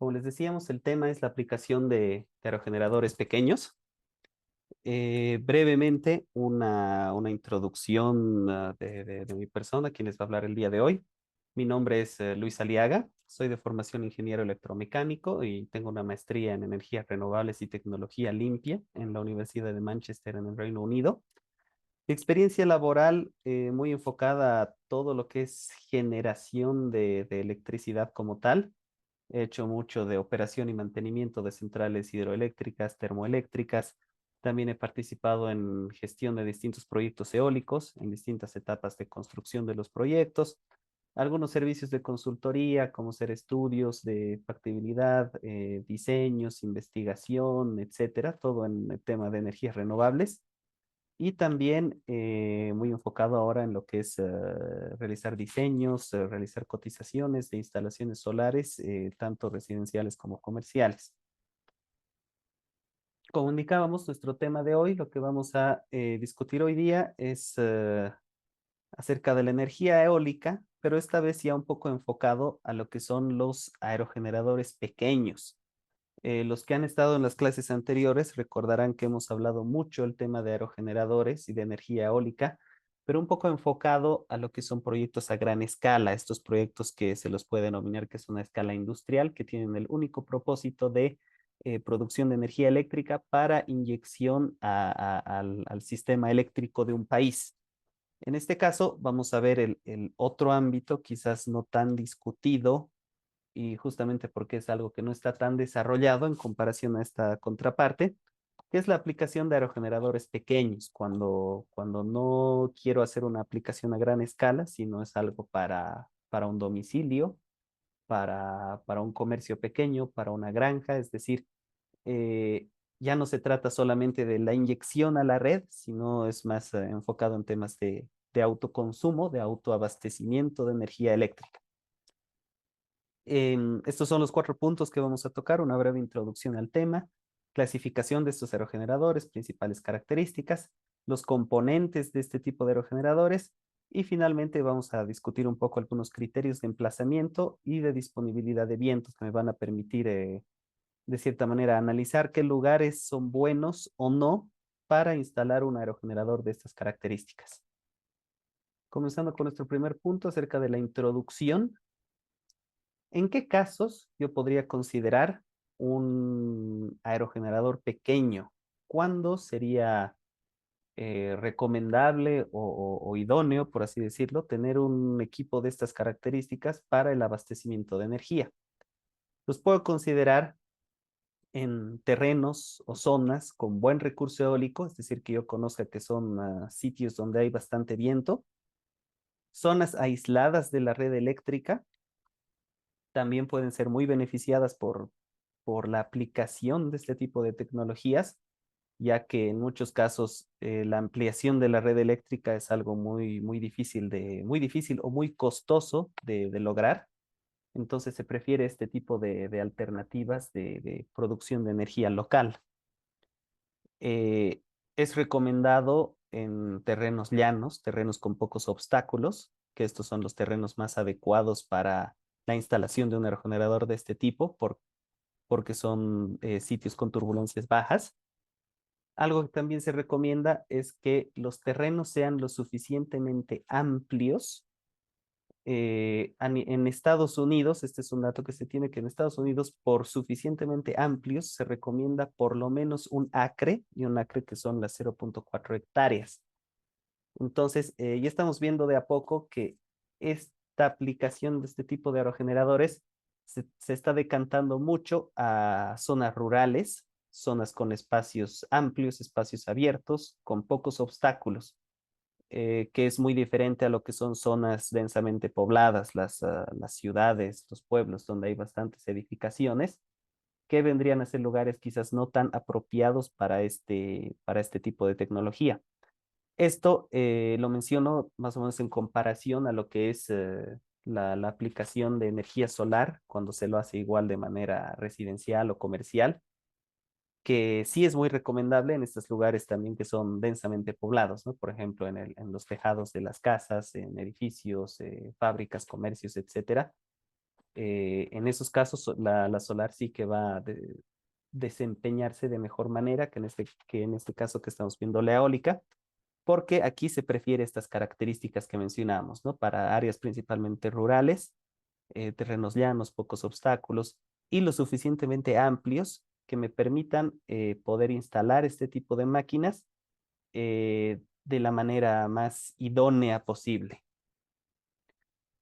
Como les decíamos, el tema es la aplicación de aerogeneradores pequeños. Brevemente, una introducción de mi persona, quien les va a hablar el día de hoy. Mi nombre es Luis Aliaga, soy de formación ingeniero electromecánico y tengo una maestría en energías renovables y tecnología limpia en la Universidad de Manchester en el Reino Unido. Experiencia laboral muy enfocada a todo lo que es generación de electricidad como tal. He hecho mucho de operación y mantenimiento de centrales hidroeléctricas, termoeléctricas. También he participado en gestión de distintos proyectos eólicos, en distintas etapas de construcción de los proyectos. Algunos servicios de consultoría, como ser estudios de factibilidad, diseños, investigación, etcétera, todo en el tema de energías renovables. Y también muy enfocado ahora en lo que es realizar diseños, realizar cotizaciones de instalaciones solares, tanto residenciales como comerciales. Como indicábamos, nuestro tema de hoy, lo que vamos a discutir hoy día es acerca de la energía eólica, pero esta vez ya un poco enfocado a lo que son los aerogeneradores pequeños. Los que han estado en las clases anteriores recordarán que hemos hablado mucho el tema de aerogeneradores y de energía eólica, pero un poco enfocado a lo que son proyectos a gran escala, estos proyectos que se los puede denominar que es una escala industrial, que tienen el único propósito de producción de energía eléctrica para inyección al sistema eléctrico de un país. En este caso, vamos a ver el otro ámbito, quizás no tan discutido, y justamente porque es algo que no está tan desarrollado en comparación a esta contraparte, que es la aplicación de aerogeneradores pequeños, cuando no quiero hacer una aplicación a gran escala, sino es algo para un domicilio, para un comercio pequeño, para una granja, es decir, ya no se trata solamente de la inyección a la red, sino es más enfocado en temas de autoconsumo, de autoabastecimiento de energía eléctrica. Estos son los cuatro puntos que vamos a tocar, una breve introducción al tema, clasificación de estos aerogeneradores, principales características, los componentes de este tipo de aerogeneradores y finalmente vamos a discutir un poco algunos criterios de emplazamiento y de disponibilidad de vientos que me van a permitir, de cierta manera, analizar qué lugares son buenos o no para instalar un aerogenerador de estas características. Comenzando con nuestro primer punto acerca de la introducción. ¿En qué casos yo podría considerar un aerogenerador pequeño? ¿Cuándo sería recomendable o idóneo, por así decirlo, tener un equipo de estas características para el abastecimiento de energía? Los puedo considerar en terrenos o zonas con buen recurso eólico, es decir, que yo conozca que son sitios donde hay bastante viento, zonas aisladas de la red eléctrica también pueden ser muy beneficiadas por la aplicación de este tipo de tecnologías, ya que en muchos casos la ampliación de la red eléctrica es algo muy difícil o muy costoso de lograr. Entonces se prefiere este tipo de alternativas de producción de energía local. Eh, es recomendado en terrenos llanos, terrenos con pocos obstáculos, que estos son los terrenos más adecuados para la instalación de un aerogenerador de este tipo, porque son sitios con turbulencias bajas. Algo que también se recomienda es que los terrenos sean lo suficientemente amplios. En Estados Unidos, este es un dato que se tiene, que en Estados Unidos, por suficientemente amplios, se recomienda por lo menos un acre, y un acre que son las 0,4 hectáreas. Entonces, ya estamos viendo de a poco que esta aplicación de este tipo de aerogeneradores se está decantando mucho a zonas rurales, zonas con espacios amplios, espacios abiertos, con pocos obstáculos, que es muy diferente a lo que son zonas densamente pobladas, las ciudades, los pueblos, donde hay bastantes edificaciones, que vendrían a ser lugares quizás no tan apropiados para este tipo de tecnología. Esto lo menciono más o menos en comparación a lo que es la aplicación de energía solar cuando se lo hace igual de manera residencial o comercial, que sí es muy recomendable en estos lugares también que son densamente poblados, ¿no? Por ejemplo, en los tejados de las casas, en edificios, fábricas, comercios, etcétera. En esos casos, la solar sí que va a desempeñarse de mejor manera que en este caso que estamos viendo la eólica, porque aquí se prefiere estas características que mencionamos, ¿no? Para áreas principalmente rurales, terrenos llanos, pocos obstáculos y lo suficientemente amplios que me permitan poder instalar este tipo de máquinas de la manera más idónea posible.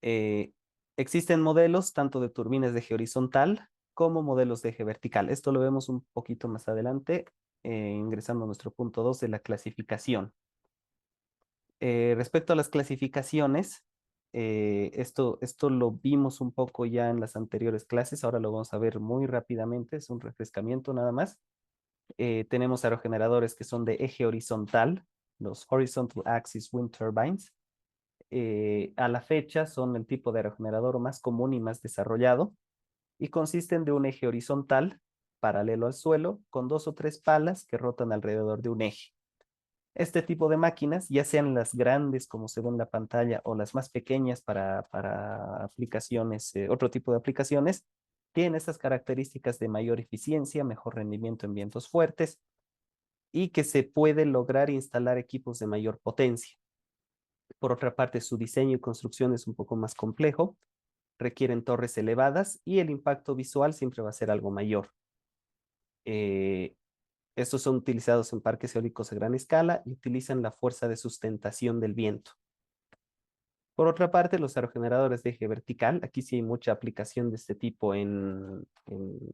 Eh, Existen modelos tanto de turbinas de eje horizontal como modelos de eje vertical. Esto lo vemos un poquito más adelante, ingresando a nuestro punto 2 de la clasificación. Respecto a las clasificaciones, esto lo vimos un poco ya en las anteriores clases, ahora lo vamos a ver muy rápidamente, es un refrescamiento nada más. Tenemos aerogeneradores que son de eje horizontal, los Horizontal Axis Wind Turbines. A la fecha son el tipo de aerogenerador más común y más desarrollado y consisten de un eje horizontal paralelo al suelo con dos o tres palas que rotan alrededor de un eje. Este tipo de máquinas, ya sean las grandes como se ve en la pantalla o las más pequeñas para aplicaciones, otro tipo de aplicaciones, tienen estas características de mayor eficiencia, mejor rendimiento en vientos fuertes y que se puede lograr instalar equipos de mayor potencia. Por otra parte, su diseño y construcción es un poco más complejo, requieren torres elevadas y el impacto visual siempre va a ser algo mayor. Eh, Estos son utilizados en parques eólicos a gran escala y utilizan la fuerza de sustentación del viento. Por otra parte, los aerogeneradores de eje vertical, aquí sí hay mucha aplicación de este tipo en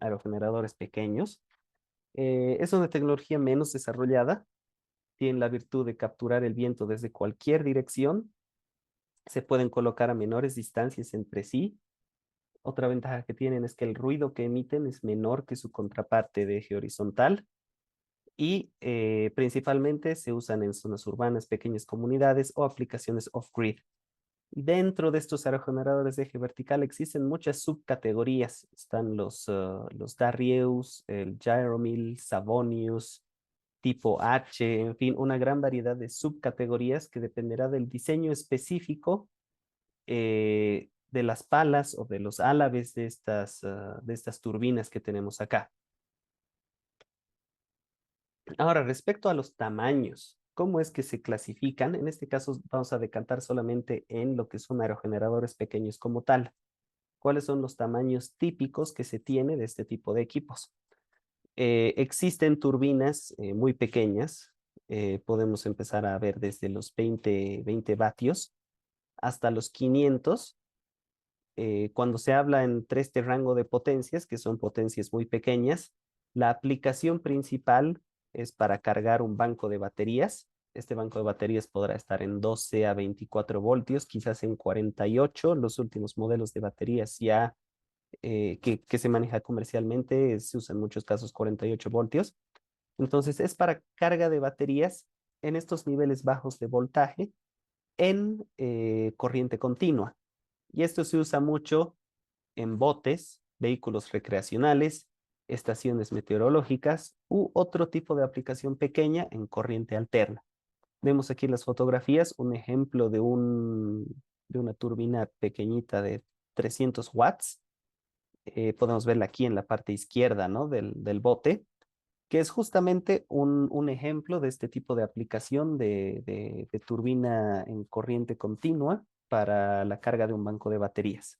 aerogeneradores pequeños. Es una tecnología menos desarrollada, tienen la virtud de capturar el viento desde cualquier dirección, se pueden colocar a menores distancias entre sí. Otra ventaja que tienen es que el ruido que emiten es menor que su contraparte de eje horizontal y principalmente se usan en zonas urbanas, pequeñas comunidades o aplicaciones off-grid. Dentro de estos aerogeneradores de eje vertical existen muchas subcategorías. Están los Darius, el Gyromill, Savonius, tipo H, en fin, una gran variedad de subcategorías que dependerá del diseño específico de las palas o de los álabes de estas turbinas que tenemos acá. Ahora, respecto a los tamaños, ¿cómo es que se clasifican? En este caso vamos a decantar solamente en lo que son aerogeneradores pequeños como tal. ¿Cuáles son los tamaños típicos que se tiene de este tipo de equipos? Existen turbinas muy pequeñas, podemos empezar a ver desde los 20 vatios hasta los 500. Cuando se habla entre este rango de potencias, que son potencias muy pequeñas, la aplicación principal es para cargar un banco de baterías. Este banco de baterías podrá estar en 12 a 24 voltios, quizás en 48. Los últimos modelos de baterías ya que se maneja comercialmente se usan en muchos casos 48 voltios. Entonces es para carga de baterías en estos niveles bajos de voltaje en corriente continua. Y esto se usa mucho en botes, vehículos recreacionales, estaciones meteorológicas u otro tipo de aplicación pequeña en corriente alterna. Vemos aquí en las fotografías un ejemplo de una turbina pequeñita de 300 watts. Podemos verla aquí en la parte izquierda, ¿no? del bote, que es justamente un ejemplo de este tipo de aplicación de turbina en corriente continua para la carga de un banco de baterías.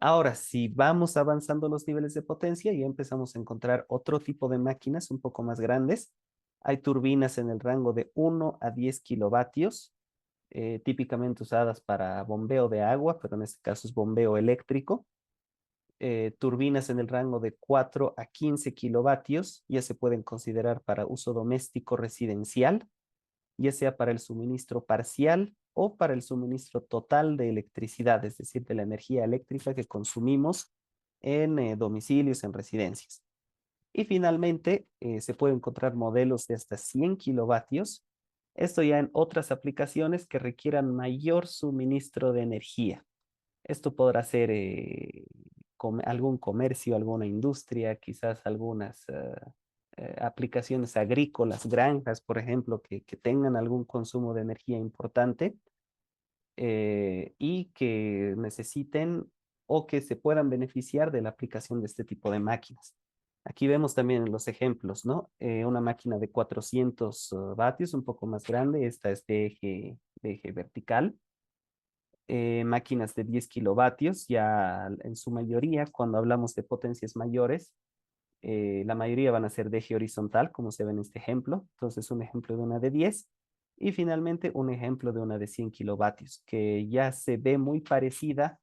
Ahora, si vamos avanzando los niveles de potencia, ya empezamos a encontrar otro tipo de máquinas un poco más grandes. Hay turbinas en el rango de 1 a 10 kilovatios, típicamente usadas para bombeo de agua, pero en este caso es bombeo eléctrico. Turbinas en el rango de 4 a 15 kilovatios, ya se pueden considerar para uso doméstico residencial, ya sea para el suministro parcial o para el suministro total de electricidad, es decir, de la energía eléctrica que consumimos en domicilios, en residencias. Y finalmente, se pueden encontrar modelos de hasta 100 kilovatios, esto ya en otras aplicaciones que requieran mayor suministro de energía. Esto podrá ser algún comercio, alguna industria, quizás algunas aplicaciones agrícolas, granjas, por ejemplo, que tengan algún consumo de energía importante y que necesiten o que se puedan beneficiar de la aplicación de este tipo de máquinas. Aquí vemos también los ejemplos, ¿no? Una máquina de 400 vatios, un poco más grande, esta es de eje vertical. Máquinas de 10 kilovatios, ya en su mayoría, cuando hablamos de potencias mayores, la mayoría van a ser de eje horizontal, como se ve en este ejemplo. Entonces, un ejemplo de una de 10 y finalmente un ejemplo de una de 100 kilovatios, que ya se ve muy parecida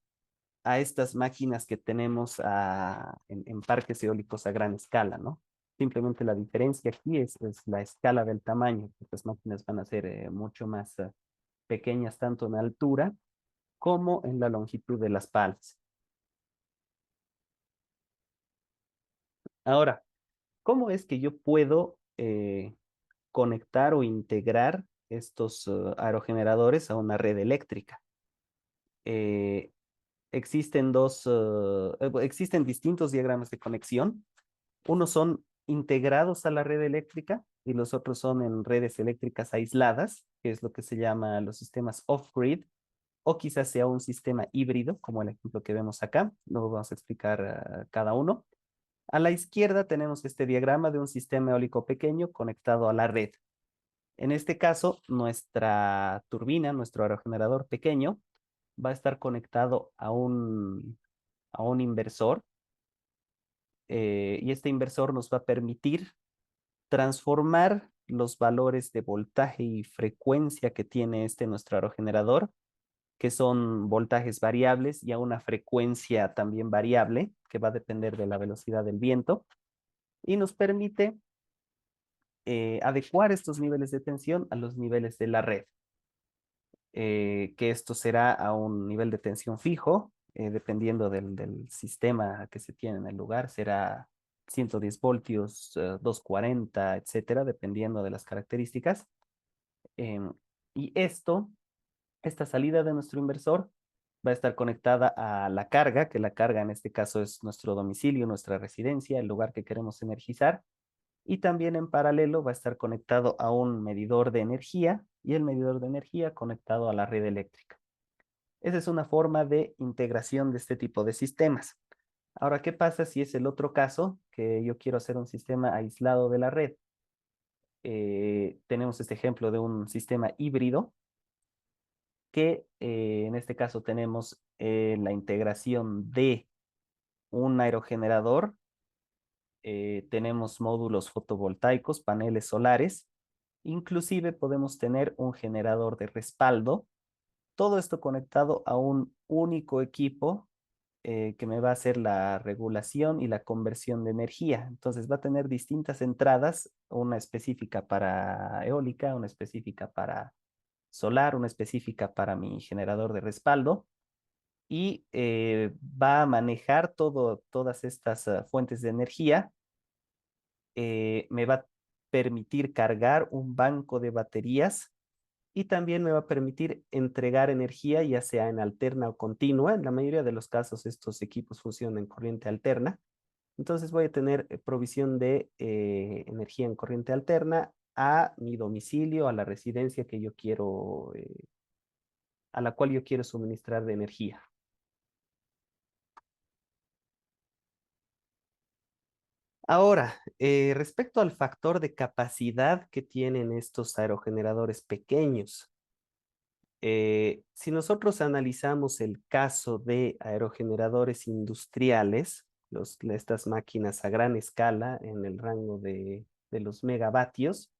a estas máquinas que tenemos en parques eólicos a gran escala, ¿no? Simplemente la diferencia aquí es la escala del tamaño. Estas máquinas van a ser mucho más pequeñas tanto en altura como en la longitud de las palas. Ahora, ¿cómo es que yo puedo conectar o integrar estos aerogeneradores a una red eléctrica? Eh, existen distintos diagramas de conexión. Unos son integrados a la red eléctrica y los otros son en redes eléctricas aisladas, que es lo que se llama los sistemas off-grid, o quizás sea un sistema híbrido, como el ejemplo que vemos acá. Lo vamos a explicar cada uno. A la izquierda tenemos este diagrama de un sistema eólico pequeño conectado a la red. En este caso, nuestra turbina, nuestro aerogenerador pequeño, va a estar conectado a un inversor y este inversor nos va a permitir transformar los valores de voltaje y frecuencia que tiene este nuestro aerogenerador, que son voltajes variables, y a una frecuencia también variable, que va a depender de la velocidad del viento, y nos permite adecuar estos niveles de tensión a los niveles de la red, que esto será a un nivel de tensión fijo, dependiendo del sistema que se tiene en el lugar, será 110 voltios, 240, etcétera, dependiendo de las características. Em, y esta salida de nuestro inversor va a estar conectada a la carga, que la carga en este caso es nuestro domicilio, nuestra residencia, el lugar que queremos energizar. Y también en paralelo va a estar conectado a un medidor de energía y el medidor de energía conectado a la red eléctrica. Esa es una forma de integración de este tipo de sistemas. Ahora, ¿qué pasa si es el otro caso, que yo quiero hacer un sistema aislado de la red? Tenemos este ejemplo de un sistema híbrido que en este caso tenemos la integración de un aerogenerador, tenemos módulos fotovoltaicos, paneles solares, inclusive podemos tener un generador de respaldo, todo esto conectado a un único equipo que me va a hacer la regulación y la conversión de energía. Entonces va a tener distintas entradas, una específica para eólica, una específica para solar, una específica para mi generador de respaldo, y va a manejar todas estas fuentes de energía. Me va a permitir cargar un banco de baterías y también me va a permitir entregar energía, ya sea en alterna o continua. En la mayoría de los casos estos equipos funcionan en corriente alterna. Entonces voy a tener provisión de energía en corriente alterna a mi domicilio, a la residencia que yo quiero, a la cual yo quiero suministrar de energía. Ahora, respecto al factor de capacidad que tienen estos aerogeneradores pequeños, si nosotros analizamos el caso de aerogeneradores industriales, estas máquinas a gran escala en el rango de los megavatios,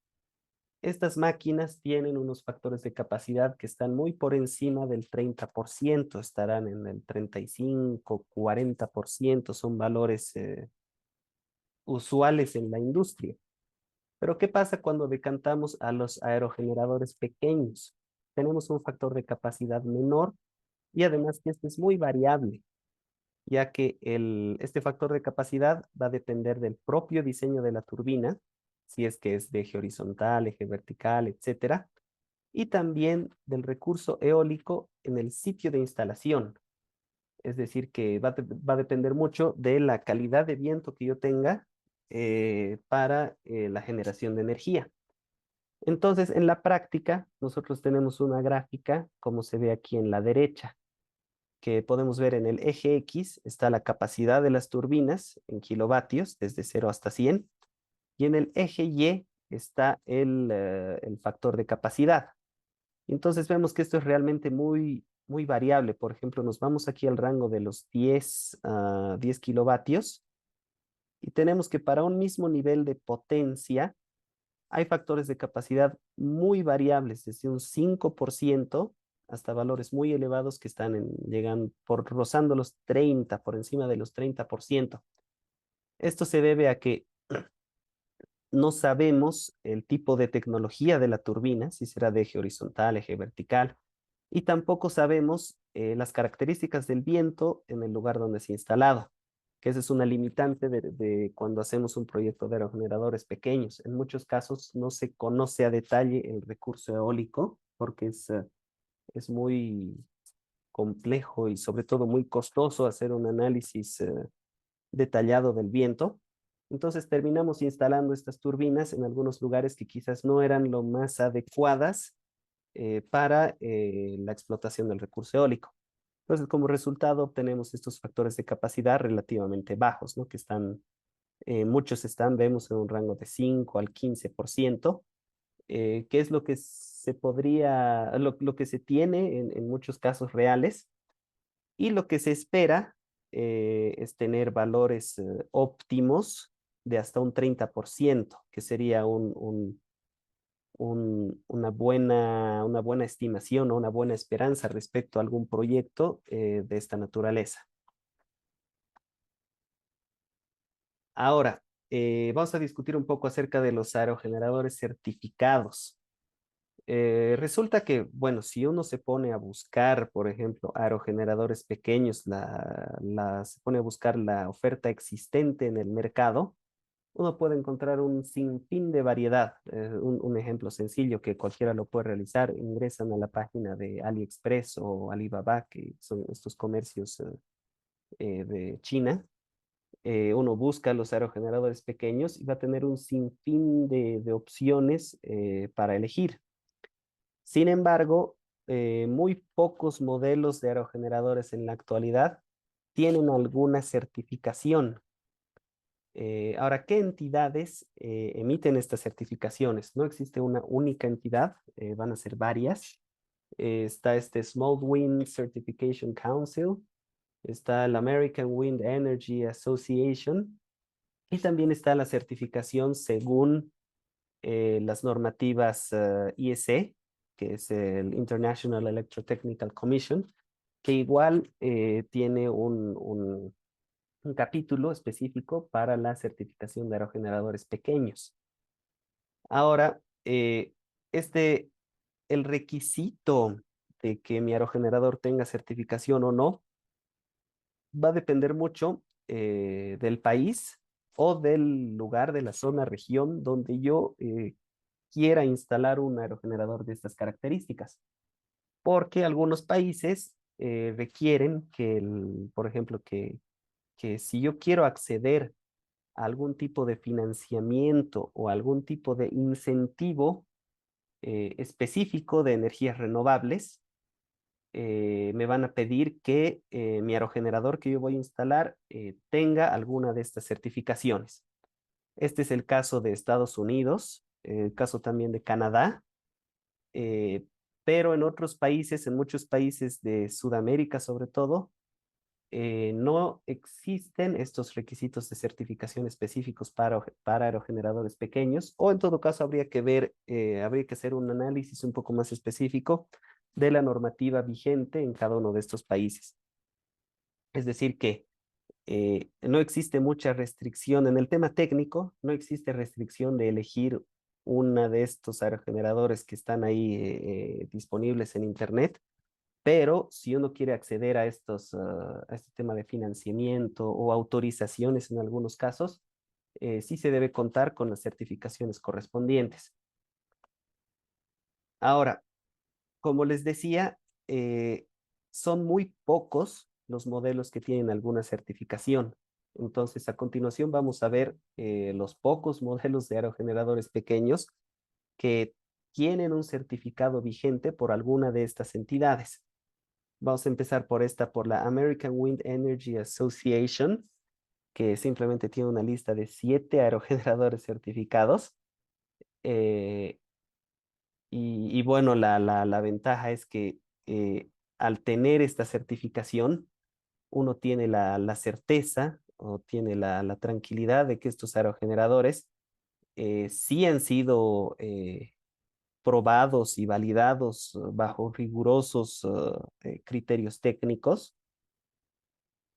estas máquinas tienen unos factores de capacidad que están muy por encima del 30%, estarán en el 35, 40%, son valores usuales en la industria. Pero ¿qué pasa cuando decantamos a los aerogeneradores pequeños? Tenemos un factor de capacidad menor y además que este es muy variable, ya que este factor de capacidad va a depender del propio diseño de la turbina, si es que es de eje horizontal, eje vertical, etcétera, y también del recurso eólico en el sitio de instalación. Es decir, que va a depender mucho de la calidad de viento que yo tenga para la generación de energía. Entonces, en la práctica, nosotros tenemos una gráfica, como se ve aquí en la derecha. que podemos ver en el eje X está la capacidad de las turbinas en kilovatios, desde 0 hasta 100, y en el eje Y está el factor de capacidad. Entonces vemos que esto es realmente muy variable. Por ejemplo, nos vamos aquí al rango de los 10 kilovatios y tenemos que para un mismo nivel de potencia hay factores de capacidad muy variables, desde un 5% hasta valores muy elevados que llegan rozando los 30, por encima de los 30%. Esto se debe a que no sabemos el tipo de tecnología de la turbina, si será de eje horizontal, eje vertical, y tampoco sabemos las características del viento en el lugar donde se ha instalado, que esa es una limitante de cuando hacemos un proyecto de aerogeneradores pequeños. En muchos casos no se conoce a detalle el recurso eólico porque es muy complejo y sobre todo muy costoso hacer un análisis detallado del viento. Entonces terminamos instalando estas turbinas en algunos lugares que quizás no eran lo más adecuadas para la explotación del recurso eólico. Entonces, como resultado, obtenemos estos factores de capacidad relativamente bajos, ¿no? Que muchos vemos en un rango de 5 al 15%, que es lo que lo que se tiene en muchos casos reales, y lo que se espera es tener valores óptimos de hasta un 30%, que sería una buena estimación o una buena esperanza respecto a algún proyecto de esta naturaleza. Ahora, vamos a discutir un poco acerca de los aerogeneradores certificados. Resulta que, bueno, si uno se pone a buscar, por ejemplo, aerogeneradores pequeños, se pone a buscar la oferta existente en el mercado, uno puede encontrar un sinfín de variedad. Un ejemplo sencillo que cualquiera lo puede realizar: ingresan a la página de AliExpress o Alibaba, que son estos comercios de China. Uno busca los aerogeneradores pequeños y va a tener un sinfín de opciones para elegir. Sin embargo, muy pocos modelos de aerogeneradores en la actualidad tienen alguna certificación. Ahora, ¿qué entidades emiten estas certificaciones? No existe una única entidad, van a ser varias. Está este Small Wind Certification Council, está el American Wind Energy Association, y también está la certificación según las normativas IEC, que es el International Electrotechnical Commission, que igual tiene un capítulo específico para la certificación de aerogeneradores pequeños. Ahora, este, el requisito de que mi aerogenerador tenga certificación o no va a depender mucho del país o del lugar, de la zona, región donde yo quiera instalar un aerogenerador de estas características. Porque algunos países requieren por ejemplo, que si yo quiero acceder a algún tipo de financiamiento o algún tipo de incentivo específico de energías renovables, me van a pedir que mi aerogenerador que yo voy a instalar tenga alguna de estas certificaciones. Este es el caso de Estados Unidos, el caso también de Canadá, eh, pero en otros países, en muchos países de Sudamérica sobre todo, no existen estos requisitos de certificación específicos para aerogeneradores pequeños, o en todo caso habría que hacer un análisis un poco más específico de la normativa vigente en cada uno de estos países. Es decir, que no existe mucha restricción en el tema técnico, no existe restricción de elegir una de estos aerogeneradores que están ahí disponibles en Internet, pero si uno quiere acceder a este tema de financiamiento o autorizaciones en algunos casos, sí se debe contar con las certificaciones correspondientes. Ahora, como les decía, son muy pocos los modelos que tienen alguna certificación. Entonces, a continuación vamos a ver los pocos modelos de aerogeneradores pequeños que tienen un certificado vigente por alguna de estas entidades. Vamos a empezar por la American Wind Energy Association, que simplemente tiene una lista de 7 aerogeneradores certificados. Eh, y bueno, la ventaja es que al tener esta certificación, uno tiene la certeza o tiene la tranquilidad de que estos aerogeneradores sí han sido probados y validados bajo rigurosos criterios técnicos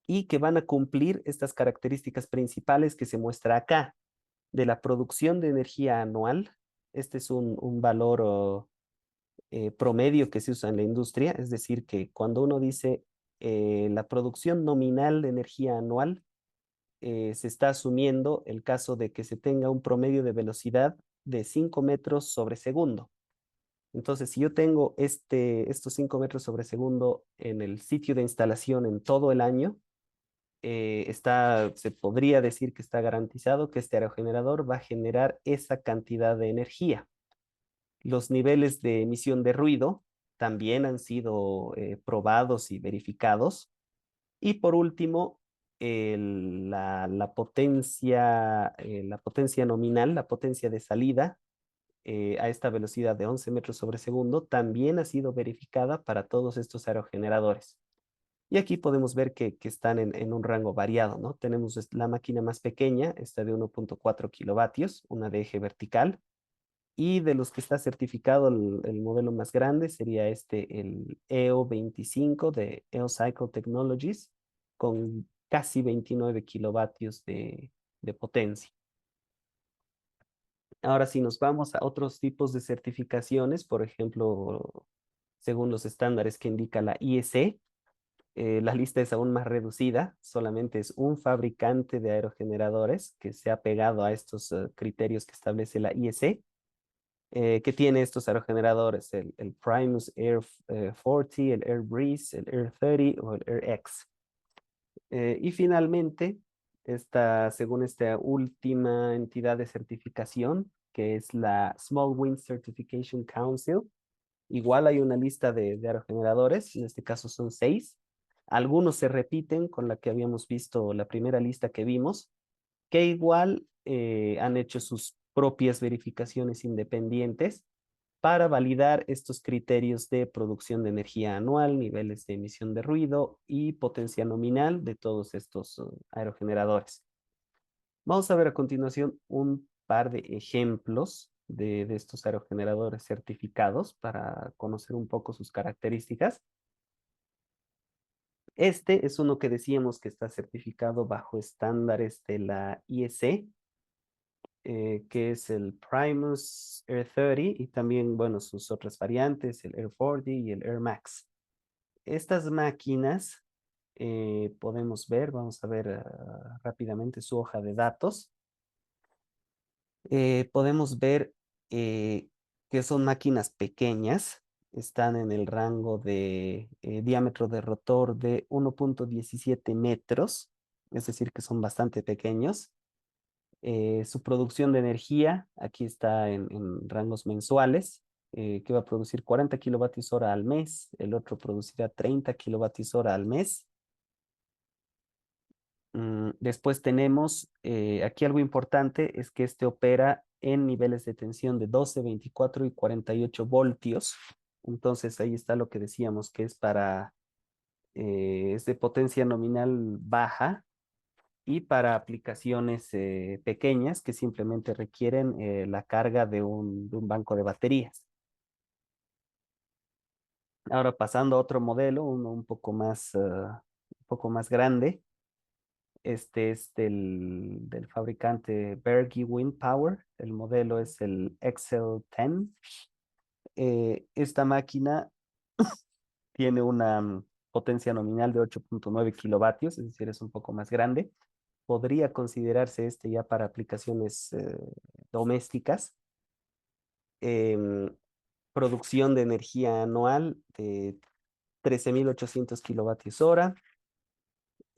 y que van a cumplir estas características principales que se muestra acá, de la producción de energía anual. Este es un valor promedio que se usa en la industria, es decir, que cuando uno dice la producción nominal de energía anual, se está asumiendo el caso de que se tenga un promedio de velocidad de 5 metros sobre segundo. Entonces, si yo tengo estos 5 metros sobre segundo en el sitio de instalación en todo el año, se podría decir que está garantizado que este aerogenerador va a generar esa cantidad de energía. Los niveles de emisión de ruido también han sido probados y verificados. Y por último, la potencia nominal, la potencia de salida a esta velocidad de 11 metros sobre segundo, también ha sido verificada para todos estos aerogeneradores. Y aquí podemos ver que están en un rango variado, ¿no? Tenemos la máquina más pequeña, esta de 1.4 kilovatios, una de eje vertical, y de los que está certificado el modelo más grande sería el EO25 de EOCycle Technologies, con casi 29 kilovatios de potencia. Ahora, si nos vamos a otros tipos de certificaciones, por ejemplo, según los estándares que indica la IEC, la lista es aún más reducida, solamente es un fabricante de aerogeneradores que se ha pegado a estos criterios que establece la IEC, que tiene estos aerogeneradores, el Primus Air 40, el Air Breeze, el Air 30 o el Air X. Y finalmente, según esta última entidad de certificación, que es la Small Wind Certification Council, igual hay una lista de aerogeneradores, en este caso son 6. Algunos se repiten con la que habíamos visto, la primera lista que vimos, que igual han hecho sus propias verificaciones independientes para validar estos criterios de producción de energía anual, niveles de emisión de ruido y potencia nominal de todos estos aerogeneradores. Vamos a ver a continuación un par de ejemplos de estos aerogeneradores certificados para conocer un poco sus características. Este es uno que decíamos que está certificado bajo estándares de la IEC, que es el Primus Air 30 y también, bueno, sus otras variantes, el Air 40 y el Air Max. Estas máquinas podemos ver, vamos a ver rápidamente su hoja de datos. Podemos ver que son máquinas pequeñas, están en el rango de diámetro de rotor de 1.17 metros, es decir, que son bastante pequeños. Su producción de energía, aquí está en rangos mensuales, que va a producir 40 kilovatios hora al mes, el otro producirá 30 kilovatios hora al mes. Después tenemos, aquí algo importante es que este opera en niveles de tensión de 12, 24 y 48 voltios. Entonces ahí está lo que decíamos que es de potencia nominal baja y para aplicaciones pequeñas que simplemente requieren la carga de un banco de baterías. Ahora pasando a otro modelo, uno un poco más grande. Este es del fabricante Bergy Wind Power. El modelo es el Excel 10. Esta máquina tiene una potencia nominal de 8.9 kilovatios, es decir, es un poco más grande. Podría considerarse este ya para aplicaciones domésticas. Em, Producción de energía anual de 13.800 kilovatios hora.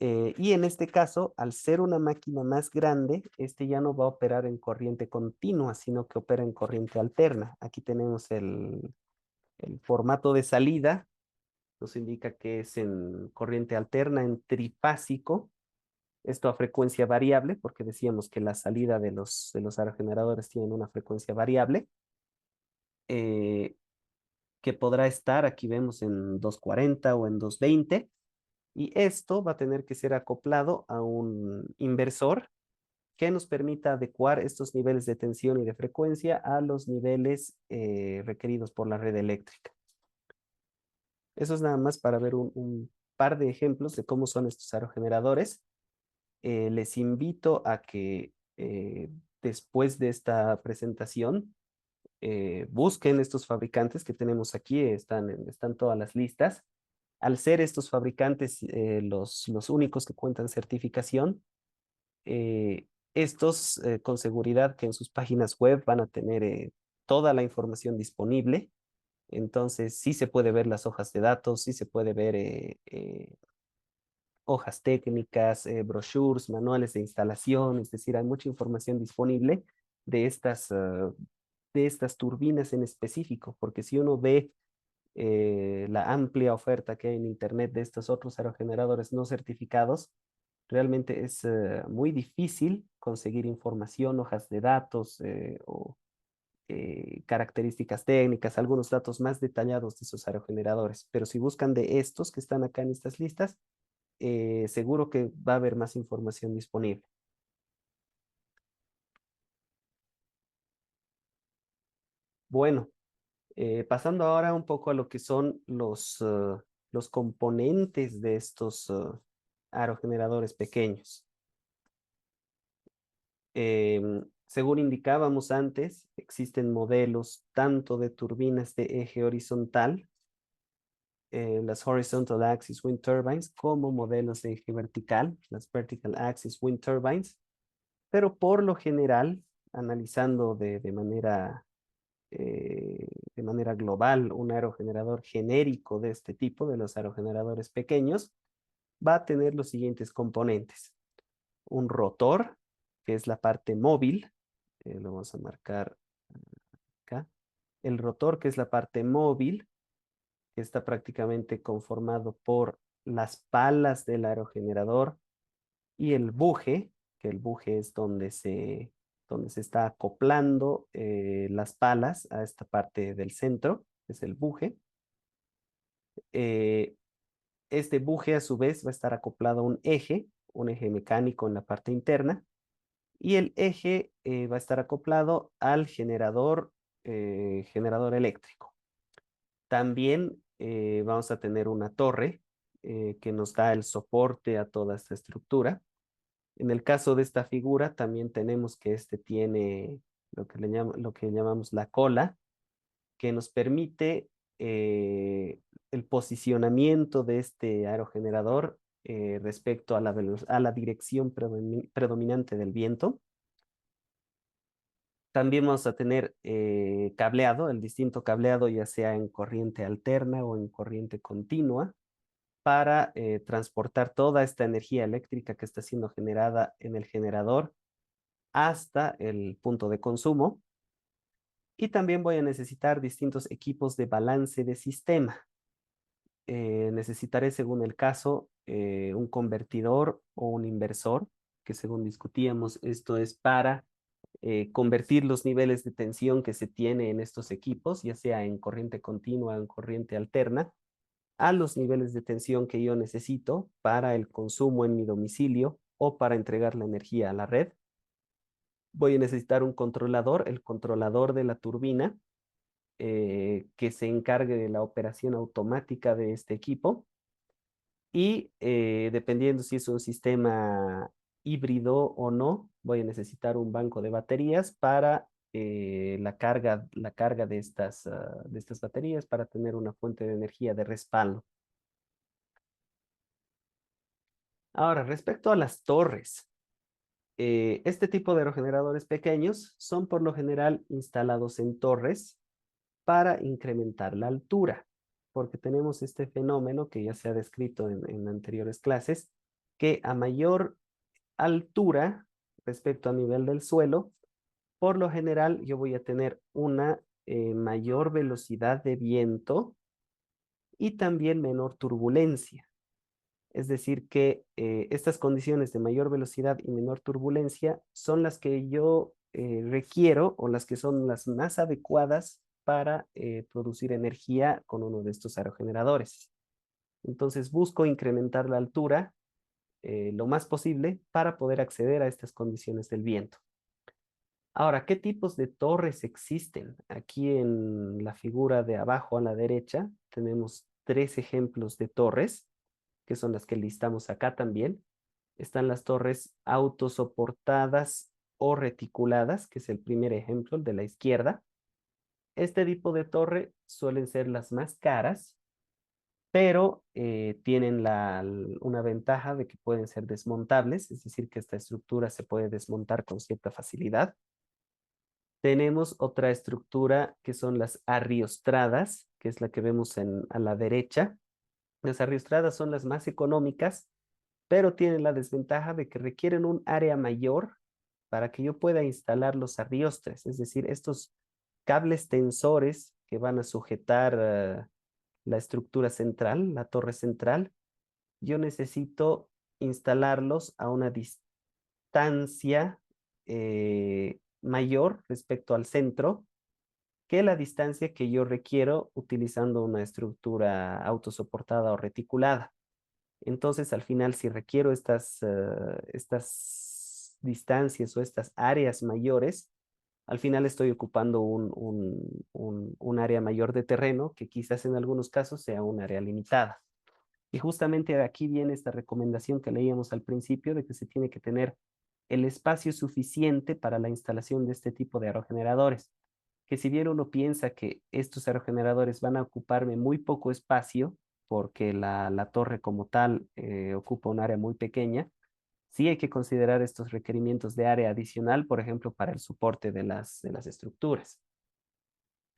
Y en este caso, al ser una máquina más grande, este ya no va a operar en corriente continua, sino que opera en corriente alterna. Aquí tenemos el formato de salida nos indica que es en corriente alterna, en trifásico, esto a frecuencia variable, porque decíamos que la salida de los aerogeneradores tienen una frecuencia variable, eh, que podrá estar, aquí vemos, en 240 o en 220, y esto va a tener que ser acoplado a un inversor que nos permita adecuar estos niveles de tensión y de frecuencia a los niveles requeridos por la red eléctrica. Eso es nada más para ver un par de ejemplos de cómo son estos aerogeneradores. Les invito a que después de esta presentación busquen estos fabricantes que tenemos aquí, están todas las listas. Al ser estos fabricantes los únicos que cuentan certificación, eh, estos con seguridad que en sus páginas web van a tener toda la información disponible. Entonces, sí se puede ver las hojas de datos, sí se puede ver hojas técnicas, brochures, manuales de instalación, es decir, hay mucha información disponible de de estas turbinas en específico, porque si uno ve la amplia oferta que hay en Internet de estos otros aerogeneradores no certificados, realmente es muy difícil conseguir información, hojas de datos o características técnicas, algunos datos más detallados de esos aerogeneradores. Pero si buscan de estos que están acá en estas listas, seguro que va a haber más información disponible. Bueno, pasando ahora un poco a lo que son los componentes de estos aerogeneradores pequeños. Según indicábamos antes, existen modelos tanto de turbinas de eje horizontal, las Horizontal Axis Wind Turbines, como modelos de eje vertical, las Vertical Axis Wind Turbines, pero por lo general, analizando de manera global un aerogenerador genérico de este tipo, de los aerogeneradores pequeños, va a tener los siguientes componentes. Un rotor, que es la parte móvil, lo vamos a marcar acá. El rotor, que es la parte móvil, que está prácticamente conformado por las palas del aerogenerador y el buje, que el buje es donde se está acoplando las palas a esta parte del centro, que es el buje. Eh, este buje a su vez va a estar acoplado a un eje mecánico en la parte interna, y el eje va a estar acoplado al generador eléctrico. También vamos a tener una torre que nos da el soporte a toda esta estructura. En el caso de esta figura, también tenemos que este tiene lo que llamamos la cola, que nos permite el posicionamiento de este aerogenerador respecto a a la dirección predominante del viento. También vamos a tener cableado, el distinto cableado, ya sea en corriente alterna o en corriente continua, para transportar toda esta energía eléctrica que está siendo generada en el generador hasta el punto de consumo. Y también voy a necesitar distintos equipos de balance de sistema. Necesitaré, según el caso, un convertidor o un inversor, que según discutíamos, esto es para convertir los niveles de tensión que se tiene en estos equipos, ya sea en corriente continua o en corriente alterna, a los niveles de tensión que yo necesito para el consumo en mi domicilio o para entregar la energía a la red. Voy a necesitar un controlador, el controlador de la turbina, que se encargue de la operación automática de este equipo. Y dependiendo si es un sistema híbrido o no, voy a necesitar un banco de baterías para la carga de estas baterías para tener una fuente de energía de respaldo. Ahora, respecto a las torres, este tipo de aerogeneradores pequeños son por lo general instalados en torres para incrementar la altura, porque tenemos este fenómeno que ya se ha descrito en anteriores clases, que a mayor altura respecto a nivel del suelo, por lo general yo voy a tener una mayor velocidad de viento y también menor turbulencia. Es decir, que estas condiciones de mayor velocidad y menor turbulencia son las que yo requiero o las que son las más adecuadas para producir energía con uno de estos aerogeneradores. Entonces busco incrementar la altura lo más posible para poder acceder a estas condiciones del viento. Ahora, ¿qué tipos de torres existen? Aquí en la figura de abajo a la derecha tenemos tres ejemplos de torres, que son las que listamos acá también. Están las torres autosoportadas o reticuladas, que es el primer ejemplo, el de la izquierda. Este tipo de torre suelen ser las más caras, pero tienen una ventaja de que pueden ser desmontables, es decir, que esta estructura se puede desmontar con cierta facilidad. Tenemos otra estructura que son las arriostradas, que es la que vemos a la derecha. Las arriostradas son las más económicas, pero tienen la desventaja de que requieren un área mayor para que yo pueda instalar los arriostres, es decir, estos cables tensores que van a sujetar la estructura central, la torre central. Yo necesito instalarlos a una distancia mayor respecto al centro que la distancia que yo requiero utilizando una estructura autosoportada o reticulada. Entonces, al final, si requiero estas distancias o estas áreas mayores, al final estoy ocupando un área mayor de terreno que quizás en algunos casos sea un área limitada. Y justamente de aquí viene esta recomendación que leíamos al principio de que se tiene que tener el espacio suficiente para la instalación de este tipo de aerogeneradores. Que si bien uno piensa que estos aerogeneradores van a ocuparme muy poco espacio, porque la torre como tal ocupa un área muy pequeña, sí hay que considerar estos requerimientos de área adicional, por ejemplo, para el soporte de las estructuras.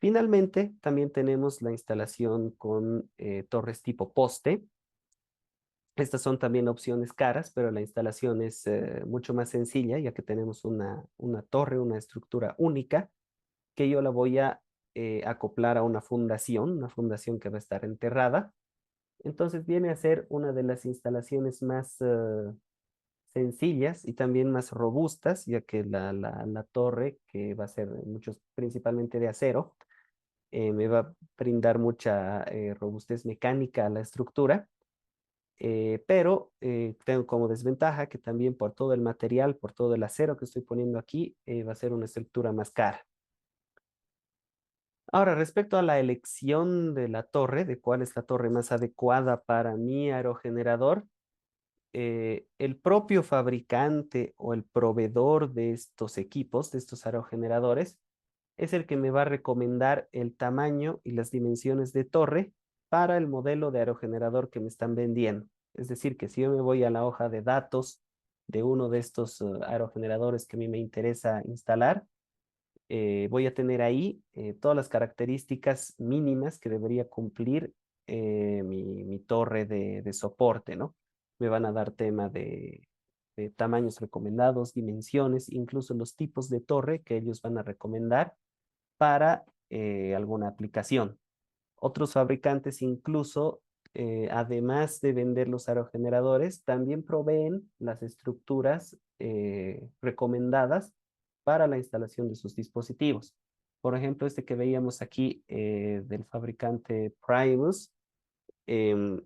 Finalmente, también tenemos la instalación con torres tipo poste. Estas son también opciones caras, pero la instalación es mucho más sencilla, ya que tenemos una torre, una estructura única, que yo la voy a acoplar a una fundación que va a estar enterrada. Entonces viene a ser una de las instalaciones más sencillas y también más robustas, ya que la torre, que va a ser muchos, principalmente de acero, me va a brindar mucha robustez mecánica a la estructura. Pero tengo como desventaja que también por todo el material, por todo el acero que estoy poniendo aquí, va a ser una estructura más cara. Ahora, respecto a la elección de la torre, de cuál es la torre más adecuada para mi aerogenerador, el propio fabricante o el proveedor de estos equipos, de estos aerogeneradores, es el que me va a recomendar el tamaño y las dimensiones de torre para el modelo de aerogenerador que me están vendiendo. Es decir, que si yo me voy a la hoja de datos de uno de estos aerogeneradores que a mí me interesa instalar, voy a tener ahí todas las características mínimas que debería cumplir mi torre de soporte, ¿no? Me van a dar tema de tamaños recomendados, dimensiones, incluso los tipos de torre que ellos van a recomendar para alguna aplicación. Otros fabricantes incluso, además de vender los aerogeneradores, también proveen las estructuras recomendadas para la instalación de sus dispositivos. Por ejemplo, este que veíamos aquí del fabricante Primus em,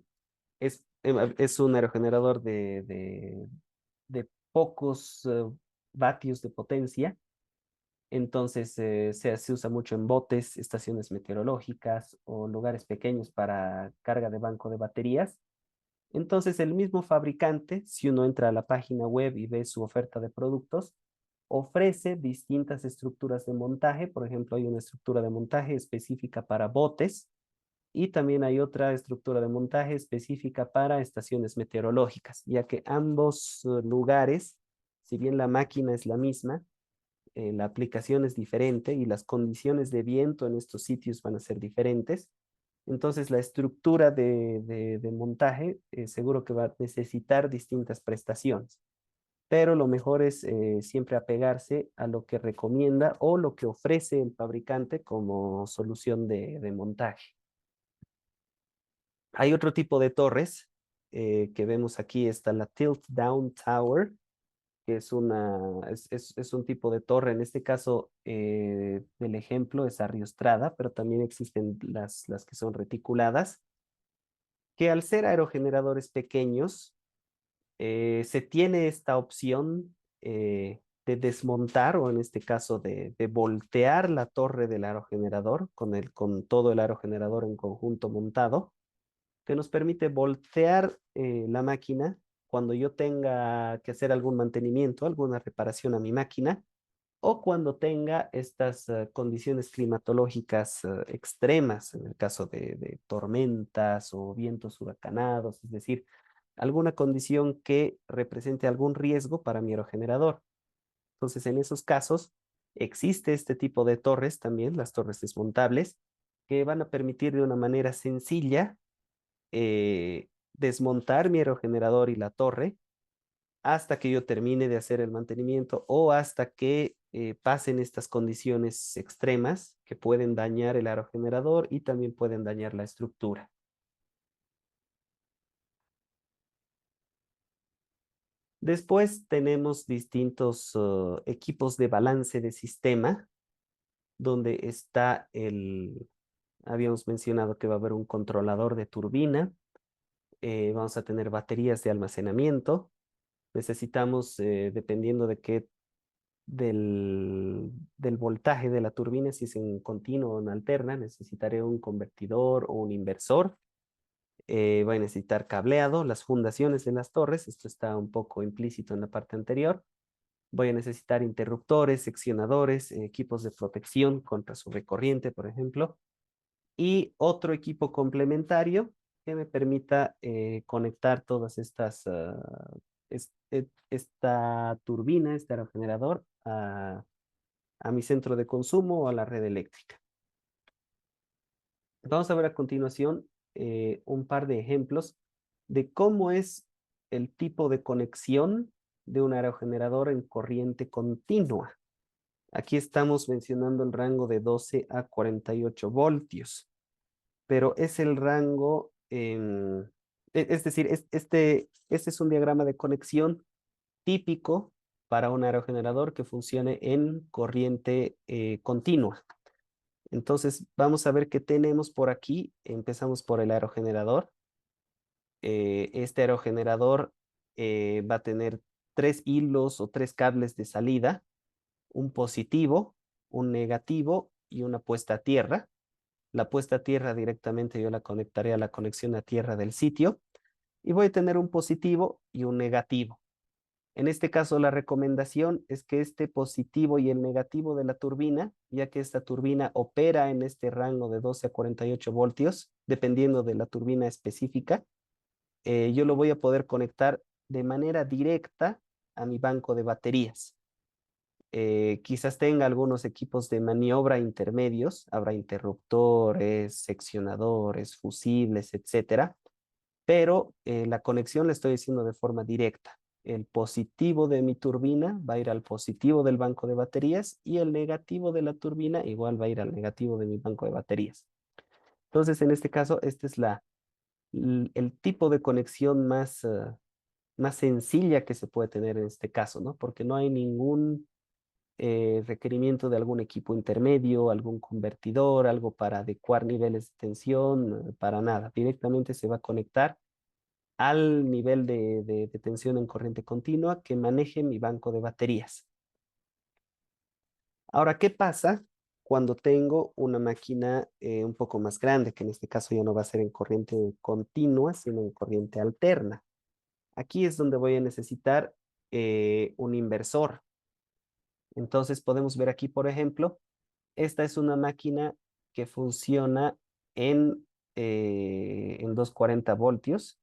es un aerogenerador de pocos vatios de potencia. Entonces se usa mucho en botes, estaciones meteorológicas o lugares pequeños para carga de banco de baterías. Entonces el mismo fabricante, si uno entra a la página web y ve su oferta de productos, ofrece distintas estructuras de montaje. Por ejemplo, hay una estructura de montaje específica para botes y también hay otra estructura de montaje específica para estaciones meteorológicas, ya que ambos lugares, si bien la máquina es la misma, la aplicación es diferente y las condiciones de viento en estos sitios van a ser diferentes. Entonces, la estructura de montaje seguro que va a necesitar distintas prestaciones, pero lo mejor es siempre apegarse a lo que recomienda o lo que ofrece el fabricante como solución de montaje. Hay otro tipo de torres que vemos aquí. Está la Tilt Down Tower, que es un tipo de torre. En este caso, del ejemplo es arriostrada, pero también existen las que son reticuladas, que al ser aerogeneradores pequeños, se tiene esta opción de desmontar, o en este caso de voltear la torre del aerogenerador con todo el aerogenerador en conjunto montado, que nos permite voltear la máquina cuando yo tenga que hacer algún mantenimiento, alguna reparación a mi máquina, o cuando tenga estas condiciones climatológicas extremas, en el caso de tormentas o vientos huracanados, es decir, alguna condición que represente algún riesgo para mi aerogenerador. Entonces, en esos casos, existe este tipo de torres también, las torres desmontables, que van a permitir de una manera sencilla desmontar mi aerogenerador y la torre hasta que yo termine de hacer el mantenimiento o hasta que pasen estas condiciones extremas que pueden dañar el aerogenerador y también pueden dañar la estructura. Después tenemos distintos equipos de balance de sistema, donde está habíamos mencionado que va a haber un controlador de turbina, vamos a tener baterías de almacenamiento, necesitamos, dependiendo del voltaje de la turbina, si es en continuo o en alterna, necesitaré un convertidor o un inversor. Voy a necesitar cableado, las fundaciones de las torres, esto está un poco implícito en la parte anterior. Voy a necesitar interruptores, seccionadores, equipos de protección contra sobrecorriente, por ejemplo, y otro equipo complementario que me permita conectar todas esta turbina, este aerogenerador, a mi centro de consumo o a la red eléctrica. Vamos a ver a continuación un par de ejemplos de cómo es el tipo de conexión de un aerogenerador en corriente continua. Aquí estamos mencionando el rango de 12 a 48 voltios, pero es el rango, es decir, este es un diagrama de conexión típico para un aerogenerador que funcione en corriente continua. Entonces, vamos a ver qué tenemos por aquí. Empezamos por el aerogenerador. Este aerogenerador va a tener tres hilos o tres cables de salida, un positivo, un negativo y una puesta a tierra. La puesta a tierra directamente yo la conectaré a la conexión a tierra del sitio y voy a tener un positivo y un negativo. En este caso, la recomendación es que este positivo y el negativo de la turbina, ya que esta turbina opera en este rango de 12 a 48 voltios, dependiendo de la turbina específica, yo lo voy a poder conectar de manera directa a mi banco de baterías. Quizás tenga algunos equipos de maniobra intermedios, habrá interruptores, seccionadores, fusibles, etcétera, pero la conexión la estoy haciendo de forma directa. El positivo de mi turbina va a ir al positivo del banco de baterías y el negativo de la turbina igual va a ir al negativo de mi banco de baterías. Entonces, en este caso, este es el tipo de conexión más sencilla que se puede tener en este caso, ¿no? Porque no hay ningún requerimiento de algún equipo intermedio, algún convertidor, algo para adecuar niveles de tensión, para nada. Directamente se va a conectar al nivel de tensión en corriente continua que maneje mi banco de baterías. Ahora, ¿qué pasa cuando tengo una máquina un poco más grande, que en este caso ya no va a ser en corriente continua, sino en corriente alterna? Aquí es donde voy a necesitar un inversor. Entonces podemos ver aquí, por ejemplo, esta es una máquina que funciona en 240 voltios,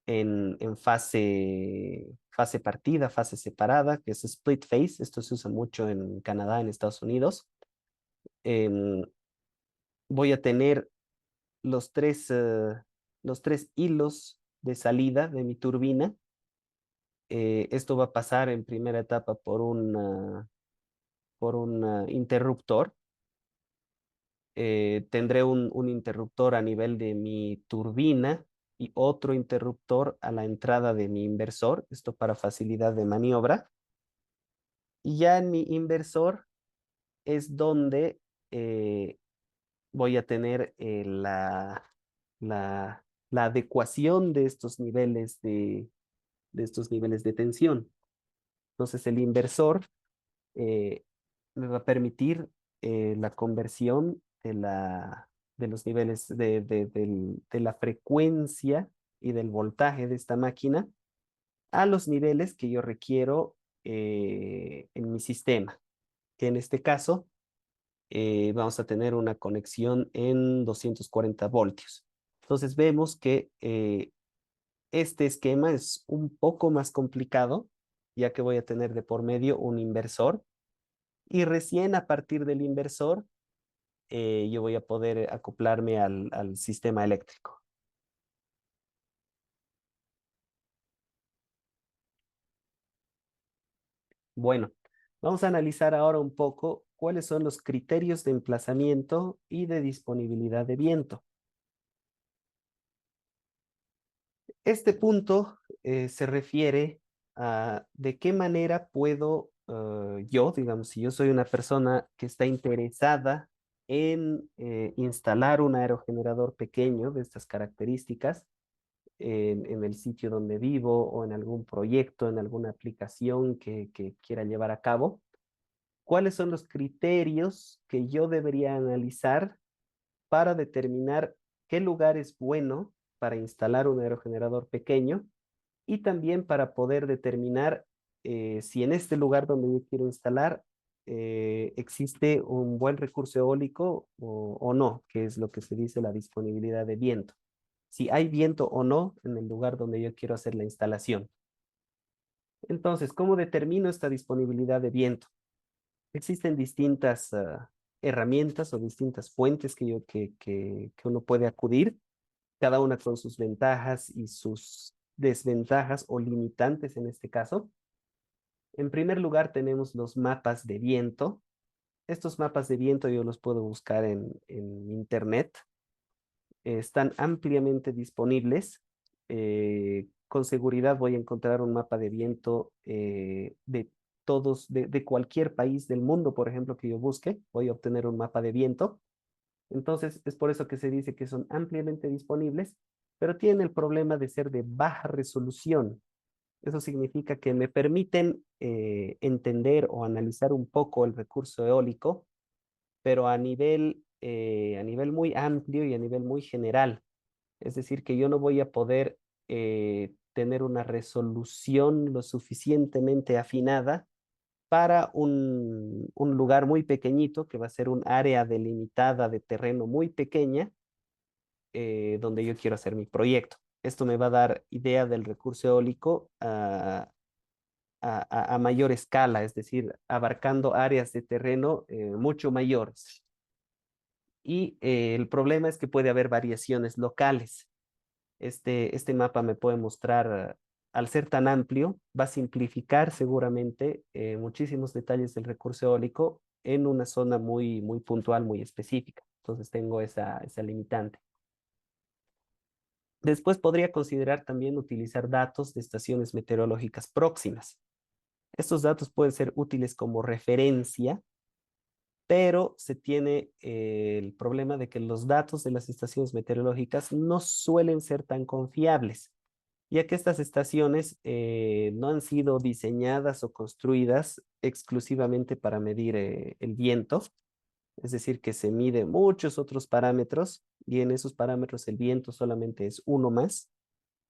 en fase partida, fase separada, que es split phase. Esto se usa mucho en Canadá, en Estados Unidos. Em, Voy a tener los los tres hilos de salida de mi turbina. Esto va a pasar en primera etapa por un interruptor. tendré un interruptor a nivel de mi turbina y otro interruptor a la entrada de mi inversor, esto para facilidad de maniobra. Y ya en mi inversor es donde eh, voy a tener la, la adecuación de estos niveles de tensión. Entonces el inversor eh, me va a permitir la conversión de los niveles de la frecuencia y del voltaje de esta máquina a los niveles que yo requiero en mi sistema, que en este caso vamos a tener una conexión en 240 voltios. Entonces vemos que este esquema es un poco más complicado, ya que voy a tener de por medio un inversor y recién a partir del inversor yo voy a poder acoplarme al sistema eléctrico. Bueno, vamos a analizar ahora un poco cuáles son los criterios de emplazamiento y de disponibilidad de viento. Este punto se refiere a de qué manera puedo yo, digamos, si yo soy una persona que está interesada en instalar un aerogenerador pequeño de estas características en el sitio donde vivo o en algún proyecto, en alguna aplicación que quiera llevar a cabo, ¿cuáles son los criterios que yo debería analizar para determinar qué lugar es bueno para instalar un aerogenerador pequeño y también para poder determinar si en este lugar donde yo quiero instalar existe un buen recurso eólico o no, que es lo que se dice la disponibilidad de viento? Si hay viento o no en el lugar donde yo quiero hacer la instalación. Entonces, ¿cómo determino esta disponibilidad de viento? Existen distintas herramientas o distintas fuentes que uno puede acudir, cada una con sus ventajas y sus desventajas o limitantes en este caso. En primer lugar, tenemos los mapas de viento. Estos mapas de viento yo los puedo buscar en internet. Están ampliamente disponibles. Con seguridad voy a encontrar un mapa de viento de cualquier país del mundo, por ejemplo, que yo busque. Voy a obtener un mapa de viento. Entonces, es por eso que se dice que son ampliamente disponibles, pero tienen el problema de ser de baja resolución. Eso significa que me permiten entender o analizar un poco el recurso eólico, pero a nivel muy amplio y a nivel muy general. Es decir, que yo no voy a poder tener una resolución lo suficientemente afinada para un lugar muy pequeñito, que va a ser un área delimitada de terreno muy pequeña, donde yo quiero hacer mi proyecto. Esto me va a dar idea del recurso eólico a mayor escala, es decir, abarcando áreas de terreno mucho mayores. Y el problema es que puede haber variaciones locales. Este mapa me puede mostrar, al ser tan amplio, va a simplificar seguramente muchísimos detalles del recurso eólico en una zona muy, muy puntual, muy específica. Entonces tengo esa limitante. Después podría considerar también utilizar datos de estaciones meteorológicas próximas. Estos datos pueden ser útiles como referencia, pero se tiene el problema de que los datos de las estaciones meteorológicas no suelen ser tan confiables, ya que estas estaciones no han sido diseñadas o construidas exclusivamente para medir el viento, es decir, que se mide muchos otros parámetros y en esos parámetros el viento solamente es uno más.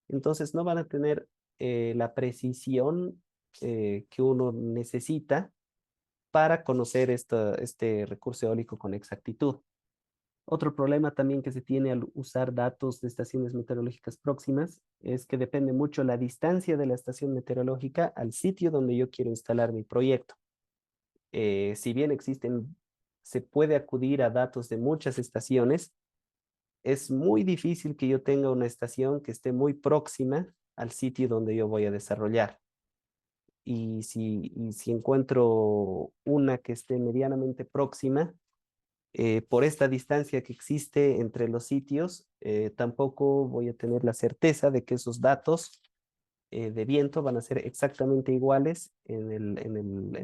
Entonces no van a tener la precisión que uno necesita para conocer este recurso eólico con exactitud. Otro problema también que se tiene al usar datos de estaciones meteorológicas próximas es que depende mucho la distancia de la estación meteorológica al sitio donde yo quiero instalar mi proyecto. Si bien se puede acudir a datos de muchas estaciones, es muy difícil que yo tenga una estación que esté muy próxima al sitio donde yo voy a desarrollar. Y si encuentro una que esté medianamente próxima, Por esta distancia que existe entre los sitios, tampoco voy a tener la certeza de que esos datos de viento van a ser exactamente iguales en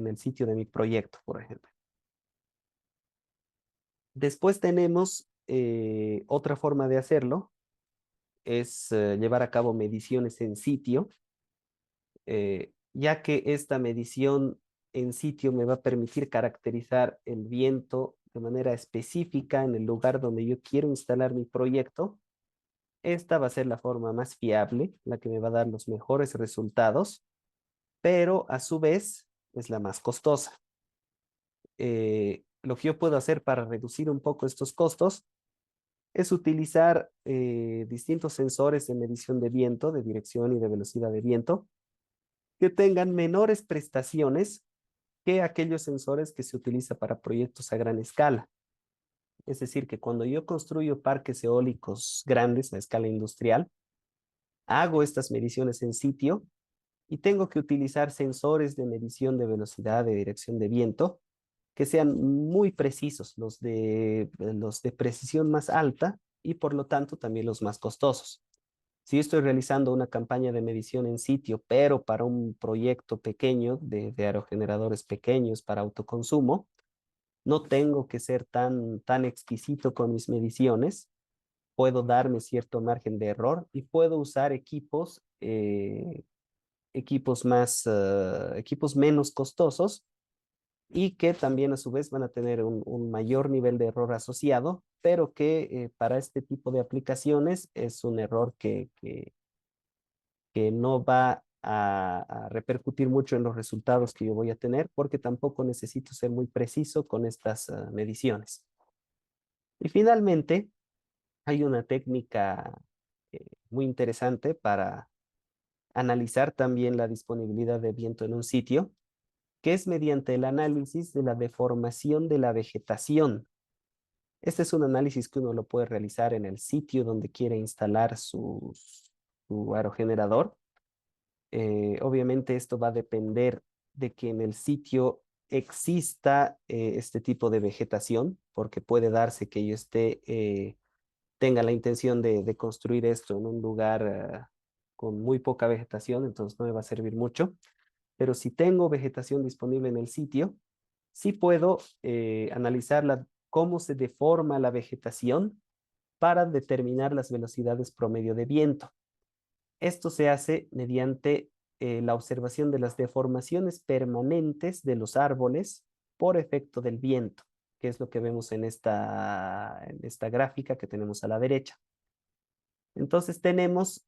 el sitio de mi proyecto, por ejemplo. Después tenemos otra forma de hacerlo, es llevar a cabo mediciones en sitio, ya que esta medición en sitio me va a permitir caracterizar el viento de manera específica en el lugar donde yo quiero instalar mi proyecto. Esta va a ser la forma más fiable, la que me va a dar los mejores resultados, pero a su vez es la más costosa. Lo que yo puedo hacer para reducir un poco estos costos es utilizar distintos sensores de medición de viento, de dirección y de velocidad de viento, que tengan menores prestaciones que aquellos sensores que se utilizan para proyectos a gran escala. Es decir, que cuando yo construyo parques eólicos grandes a escala industrial, hago estas mediciones en sitio y tengo que utilizar sensores de medición de velocidad, de dirección de viento, que sean muy precisos, los de precisión más alta y por lo tanto también los más costosos. Si estoy realizando una campaña de medición en sitio, pero para un proyecto pequeño de aerogeneradores pequeños para autoconsumo, no tengo que ser tan exquisito con mis mediciones. Puedo darme cierto margen de error y puedo usar equipos menos costosos y que también a su vez van a tener un mayor nivel de error asociado, pero que para este tipo de aplicaciones es un error que no va a repercutir mucho en los resultados que yo voy a tener, porque tampoco necesito ser muy preciso con estas mediciones. Y finalmente, hay una técnica muy interesante para analizar también la disponibilidad de viento en un sitio, que es mediante el análisis de la deformación de la vegetación. Este es un análisis que uno lo puede realizar en el sitio donde quiere instalar su aerogenerador. Obviamente esto va a depender de que en el sitio exista este tipo de vegetación, porque puede darse que yo tenga la intención de construir esto en un lugar con muy poca vegetación, entonces no me va a servir mucho. Pero si tengo vegetación disponible en el sitio, sí puedo analizar cómo se deforma la vegetación para determinar las velocidades promedio de viento. Esto se hace mediante la observación de las deformaciones permanentes de los árboles por efecto del viento, que es lo que vemos en esta gráfica que tenemos a la derecha. Entonces tenemos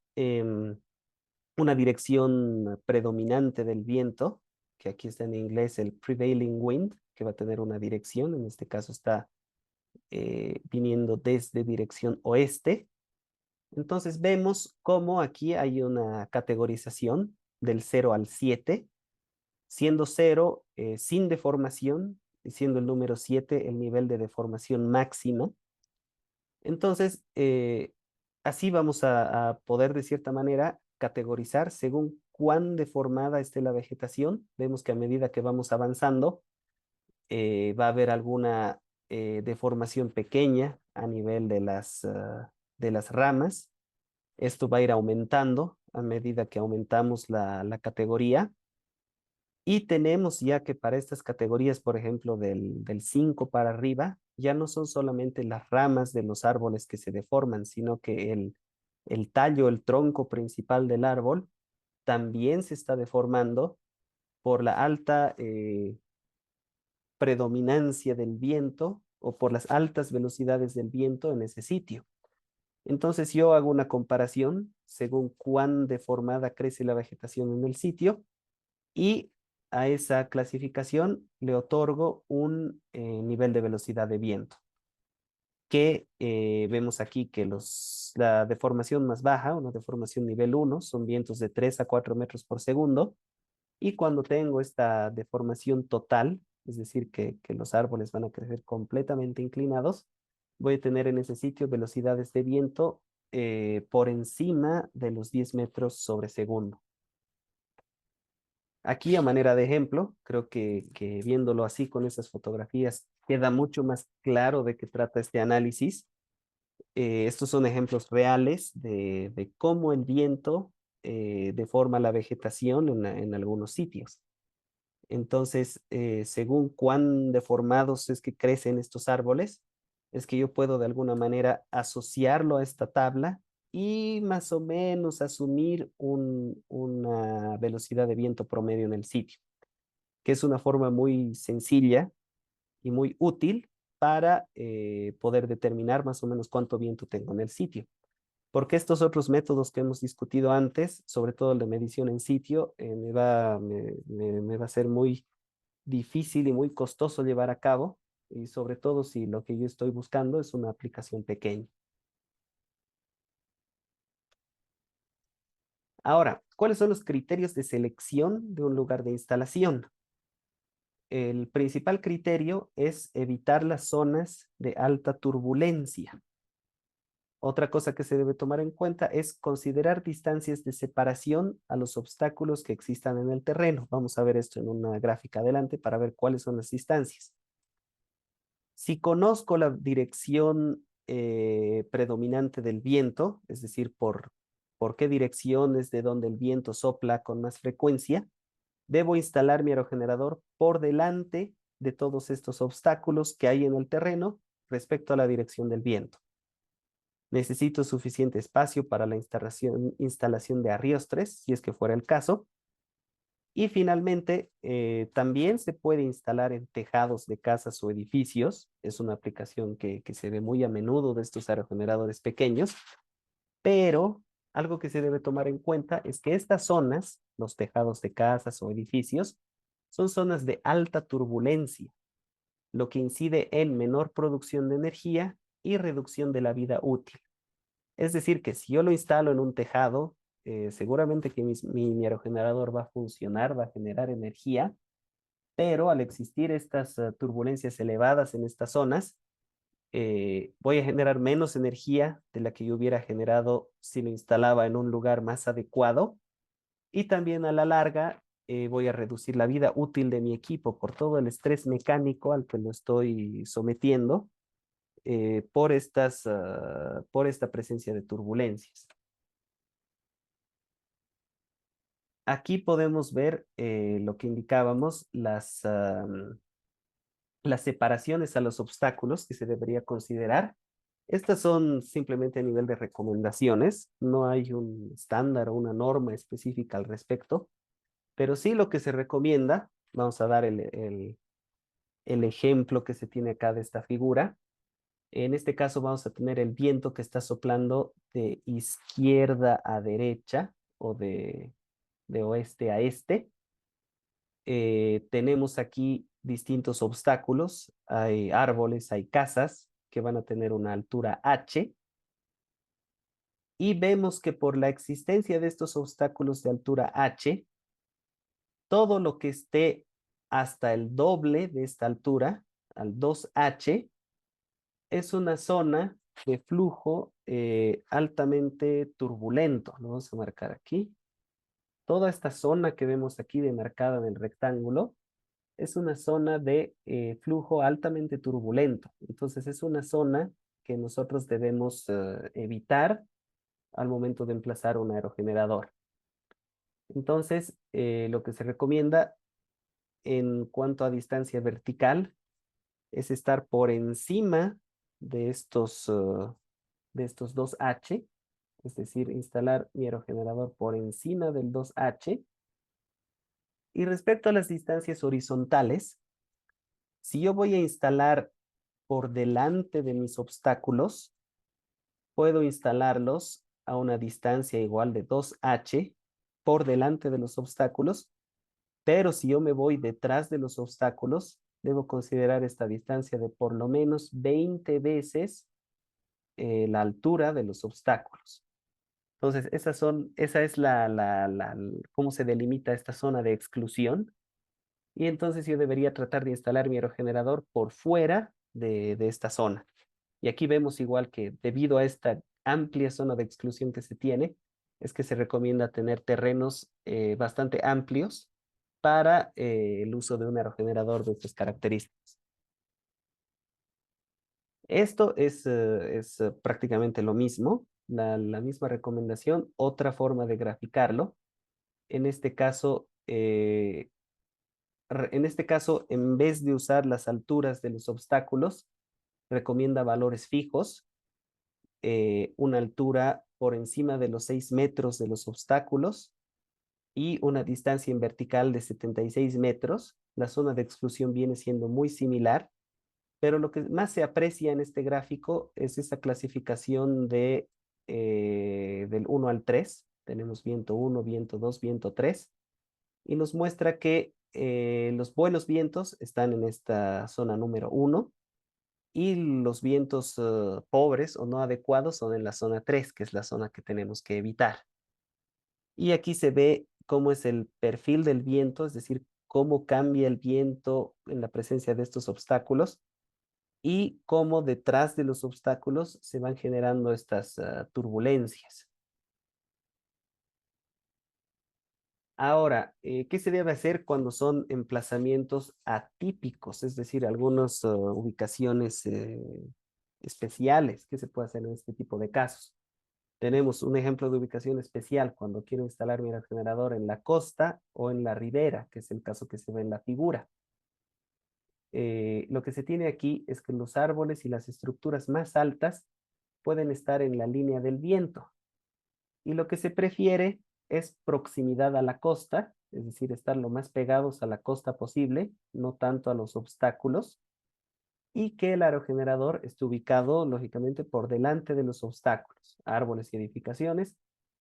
una dirección predominante del viento, que aquí está en inglés el prevailing wind, que va a tener una dirección, en este caso está viniendo desde dirección oeste. Entonces vemos cómo aquí hay una categorización del 0 al 7, siendo 0 sin deformación y siendo el número 7 el nivel de deformación máxima. Entonces, así vamos a poder de cierta manera categorizar según cuán deformada esté la vegetación. Vemos que a medida que vamos avanzando, va a haber alguna deformación pequeña a nivel de las ramas. Esto va a ir aumentando a medida que aumentamos la categoría. Y tenemos ya que para estas categorías, por ejemplo, del 5 para arriba, ya no son solamente las ramas de los árboles que se deforman, sino que el tallo, el tronco principal del árbol, también se está deformando por la alta predominancia del viento o por las altas velocidades del viento en ese sitio. Entonces yo hago una comparación según cuán deformada crece la vegetación en el sitio y a esa clasificación le otorgo un nivel de velocidad de viento, que vemos aquí que la deformación más baja, una deformación nivel 1, son vientos de 3 a 4 metros por segundo, y cuando tengo esta deformación total, es decir, que los árboles van a crecer completamente inclinados, voy a tener en ese sitio velocidades de viento por encima de los 10 metros sobre segundo. Aquí a manera de ejemplo, creo que viéndolo así con esas fotografías queda mucho más claro de qué trata este análisis. Estos son ejemplos reales de cómo el viento deforma la vegetación en algunos sitios. Entonces, según cuán deformados es que crecen estos árboles, es que yo puedo de alguna manera asociarlo a esta tabla y más o menos asumir una velocidad de viento promedio en el sitio, que es una forma muy sencilla y muy útil para poder determinar más o menos cuánto viento tengo en el sitio. Porque estos otros métodos que hemos discutido antes, sobre todo el de medición en sitio, me va a ser muy difícil y muy costoso llevar a cabo, y sobre todo si lo que yo estoy buscando es una aplicación pequeña. Ahora, ¿cuáles son los criterios de selección de un lugar de instalación? El principal criterio es evitar las zonas de alta turbulencia. Otra cosa que se debe tomar en cuenta es considerar distancias de separación a los obstáculos que existan en el terreno. Vamos a ver esto en una gráfica adelante para ver cuáles son las distancias. Si conozco la dirección predominante del viento, es decir, por qué dirección es de donde el viento sopla con más frecuencia, debo instalar mi aerogenerador por delante de todos estos obstáculos que hay en el terreno respecto a la dirección del viento. Necesito suficiente espacio para la instalación de arriostres, si es que fuera el caso. Y finalmente, también se puede instalar en tejados de casas o edificios. Es una aplicación que se ve muy a menudo de estos aerogeneradores pequeños, pero algo que se debe tomar en cuenta es que estas zonas, los tejados de casas o edificios, son zonas de alta turbulencia, lo que incide en menor producción de energía y reducción de la vida útil. Es decir, que si yo lo instalo en un tejado, seguramente que mi aerogenerador va a funcionar, va a generar energía, pero al existir estas turbulencias elevadas en estas zonas, voy a generar menos energía de la que yo hubiera generado si lo instalaba en un lugar más adecuado, y también a la larga voy a reducir la vida útil de mi equipo por todo el estrés mecánico al que lo estoy sometiendo por esta presencia de turbulencias. Aquí podemos ver lo que indicábamos, las separaciones a los obstáculos que se debería considerar. Estas son simplemente a nivel de recomendaciones, no hay un estándar o una norma específica al respecto, pero sí lo que se recomienda, vamos a dar el ejemplo que se tiene acá de esta figura. En este caso vamos a tener el viento que está soplando de izquierda a derecha o de oeste a este. Tenemos aquí distintos obstáculos, hay árboles, hay casas que van a tener una altura h, y vemos que por la existencia de estos obstáculos de altura h, todo lo que esté hasta el doble de esta altura, al 2h, es una zona de flujo altamente turbulento. Lo vamos a marcar aquí. Toda esta zona que vemos aquí demarcada en el rectángulo es una zona de flujo altamente turbulento. Entonces es una zona que nosotros debemos evitar al momento de emplazar un aerogenerador. Entonces, lo que se recomienda en cuanto a distancia vertical es estar por encima de estos 2H, es decir, instalar mi aerogenerador por encima del 2H. Y respecto a las distancias horizontales, si yo voy a instalar por delante de mis obstáculos, puedo instalarlos a una distancia igual de 2H por delante de los obstáculos, pero si yo me voy detrás de los obstáculos, debo considerar esta distancia de por lo menos 20 veces la altura de los obstáculos. Entonces, esa es cómo se delimita esta zona de exclusión. Y entonces yo debería tratar de instalar mi aerogenerador por fuera de esta zona. Y aquí vemos igual que debido a esta amplia zona de exclusión que se tiene, es que se recomienda tener terrenos bastante amplios para el uso de un aerogenerador de estas características. Esto es prácticamente lo mismo, la misma recomendación, otra forma de graficarlo. En este caso, en vez de usar las alturas de los obstáculos, recomienda valores fijos, una altura por encima de los 6 metros de los obstáculos y una distancia en vertical de 76 metros. La zona de exclusión viene siendo muy similar, pero lo que más se aprecia en este gráfico es esta clasificación del 1 al 3. Tenemos viento 1, viento 2, viento 3, y nos muestra que los buenos vientos están en esta zona número 1 y los vientos pobres o no adecuados son en la zona 3, que es la zona que tenemos que evitar. Y aquí se ve cómo es el perfil del viento, es decir, cómo cambia el viento en la presencia de estos obstáculos y cómo detrás de los obstáculos se van generando estas turbulencias. Ahora, ¿qué se debe hacer cuando son emplazamientos atípicos? Es decir, algunas ubicaciones especiales. ¿Qué se puede hacer en este tipo de casos? Tenemos un ejemplo de ubicación especial cuando quiero instalar mi aerogenerador en la costa o en la ribera, que es el caso que se ve en la figura. Lo que se tiene aquí es que los árboles y las estructuras más altas pueden estar en la línea del viento. Y lo que se prefiere es proximidad a la costa, es decir, estar lo más pegados a la costa posible, no tanto a los obstáculos, y que el aerogenerador esté ubicado, lógicamente, por delante de los obstáculos, árboles y edificaciones,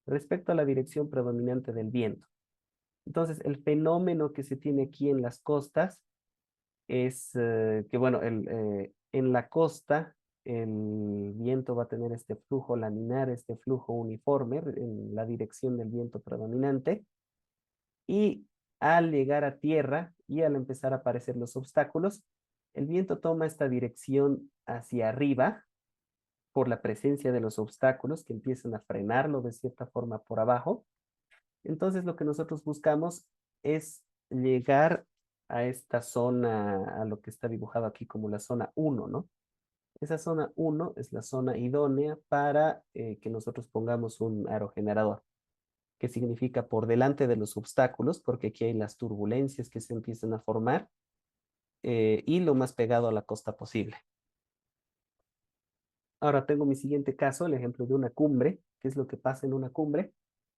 respecto a la dirección predominante del viento. Entonces, el fenómeno que se tiene aquí en las costas es que, bueno, en la costa el viento va a tener este flujo laminar, este flujo uniforme en la dirección del viento predominante, y al llegar a tierra y al empezar a aparecer los obstáculos, el viento toma esta dirección hacia arriba por la presencia de los obstáculos que empiezan a frenarlo de cierta forma por abajo. Entonces lo que nosotros buscamos es llegar a esta zona, a lo que está dibujado aquí como la zona 1, ¿no? Esa zona 1 es la zona idónea para que nosotros pongamos un aerogenerador, que significa por delante de los obstáculos, porque aquí hay las turbulencias que se empiezan a formar, y lo más pegado a la costa posible. Ahora tengo mi siguiente caso, el ejemplo de una cumbre. ¿Qué es lo que pasa en una cumbre?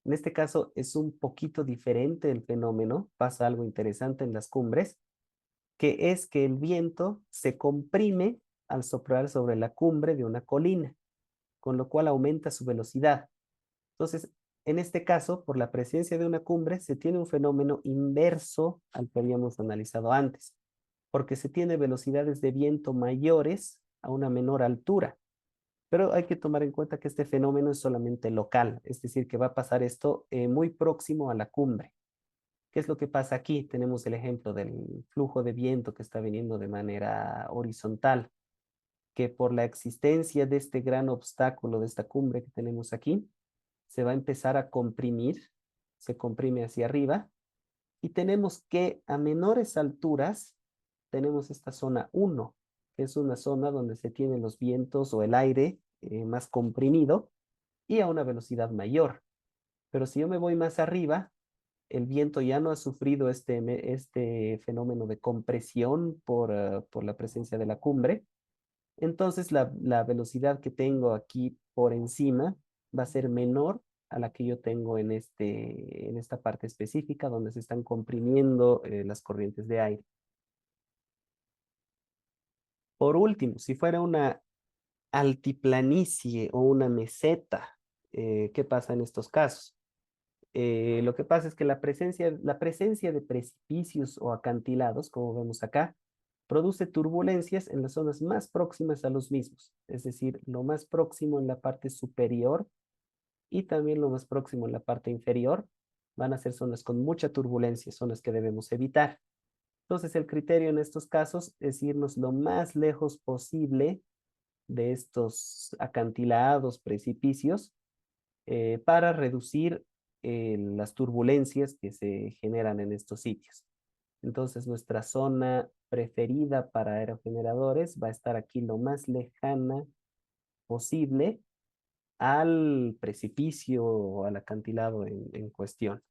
En este caso es un poquito diferente el fenómeno. Pasa algo interesante en las cumbres, que es que el viento se comprime al soplar sobre la cumbre de una colina, con lo cual aumenta su velocidad. Entonces, en este caso, por la presencia de una cumbre, se tiene un fenómeno inverso al que habíamos analizado antes, porque se tiene velocidades de viento mayores a una menor altura. Pero hay que tomar en cuenta que este fenómeno es solamente local, es decir, que va a pasar esto muy próximo a la cumbre. ¿Qué es lo que pasa aquí? Tenemos el ejemplo del flujo de viento que está viniendo de manera horizontal, que por la existencia de este gran obstáculo, de esta cumbre que tenemos aquí, se va a empezar a comprimir, se comprime hacia arriba, y tenemos que a menores alturas tenemos esta zona 1, que es una zona donde se tienen los vientos o el aire más comprimido y a una velocidad mayor. Pero si yo me voy más arriba, el viento ya no ha sufrido este fenómeno de compresión por la presencia de la cumbre. Entonces la velocidad que tengo aquí por encima va a ser menor a la que yo tengo en esta parte específica donde se están comprimiendo las corrientes de aire. Por último, si fuera una altiplanicie o una meseta, ¿qué pasa en estos casos? Lo que pasa es que la presencia de precipicios o acantilados, como vemos acá, produce turbulencias en las zonas más próximas a los mismos, es decir, lo más próximo en la parte superior y también lo más próximo en la parte inferior van a ser zonas con mucha turbulencia, zonas que debemos evitar. Entonces, el criterio en estos casos es irnos lo más lejos posible de estos acantilados, precipicios, para reducir las turbulencias que se generan en estos sitios. Entonces, nuestra zona preferida para aerogeneradores va a estar aquí lo más lejana posible al precipicio o al acantilado en cuestión.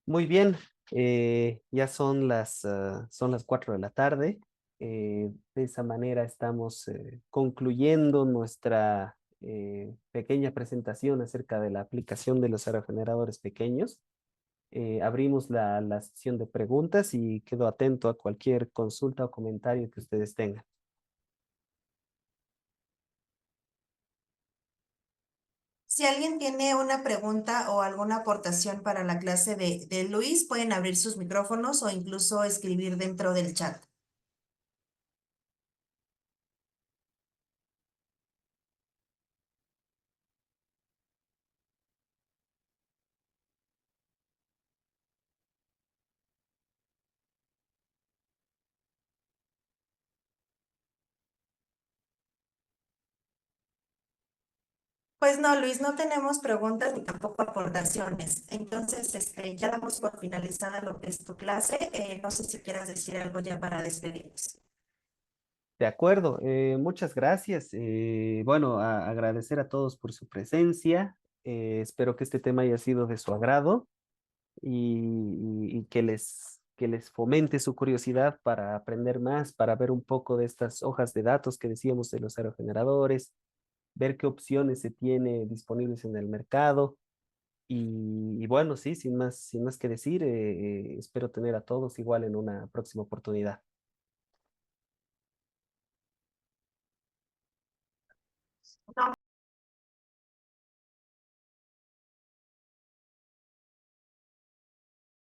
Muy bien, ya son las 4 de la tarde. De esa manera estamos concluyendo nuestra pequeña presentación acerca de la aplicación de los aerogeneradores pequeños. Abrimos la sesión de preguntas y quedo atento a cualquier consulta o comentario que ustedes tengan. Si alguien tiene una pregunta o alguna aportación para la clase de Luis, pueden abrir sus micrófonos o incluso escribir dentro del chat. Pues no, Luis, no tenemos preguntas ni tampoco aportaciones. Entonces, ya damos por finalizada lo que es tu clase. No sé si quieras decir algo ya para despedirnos. De acuerdo, muchas gracias. Bueno, agradecer a todos por su presencia. Espero que este tema haya sido de su agrado y que les fomente su curiosidad para aprender más, para ver un poco de estas hojas de datos que decíamos de los aerogeneradores, ver qué opciones se tiene disponibles en el mercado. Y bueno, sí, sin más que decir, espero tener a todos igual en una próxima oportunidad.